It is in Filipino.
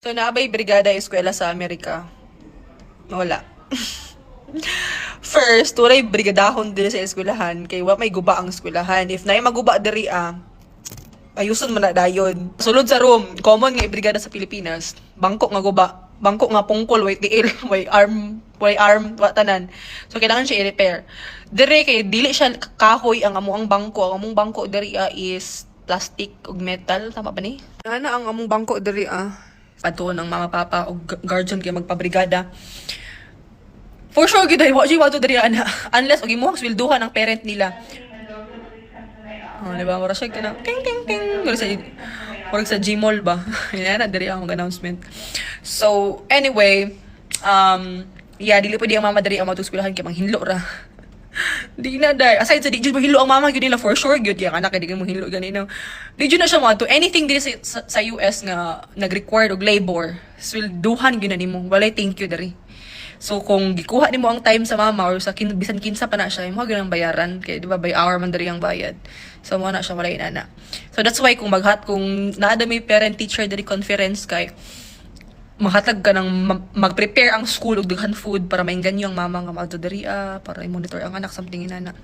So, naabay brigada eskwela sa Amerika. Wala. First, turay brigadahon din sa eskwelahan. Kay wa may guba ang eskwelahan. If na maguba diri ayuson man na dayon. Sulod sa room, common nga brigada sa Pilipinas. Bangko nga guba. Bangko nga pungkol, way tiil, way arm, wa tanan. So, kailangan siya i-repair. Diri kay dili siya kahoy ang amuang bangko. Ang among bangko diri is plastic ug metal. Tama ba ni? Ana ang among bangko diri Patuon ang mama papa o guardian kay magpabrigada. For sure gid wa jud wato diri ana unless og imo swelduhan ang parent nila. Oh, di ba mura siya kana ting ting ting mura sa Gmall ba. Yan na diri ang announcement. So anyway, yeah, dili pwede ang mama diri ang matugskulahan kay manghinlo ra. Di na dai. Aside sa di jud mahilo ang mama gyud nila for sure gyud ya anak kay di mo hilo ganino. Di jud na siya mo to anything diri sa US nga nag-require og labor. Swelduhan gyud na nimo. Walay thank you diri. So kung gikuha nimo ang time sa mama or sa bisan kinsa pa na siya, mo gyud ang bayaran kay di ba by hour man diri ang bayad. So mo na siya walay inana. So that's why kung naada may parent teacher diri conference kay mahatag ka ng mag-prepare ang school og daghan food para maingganyo ang mama nga magto diri para i-monitor ang anak something inana.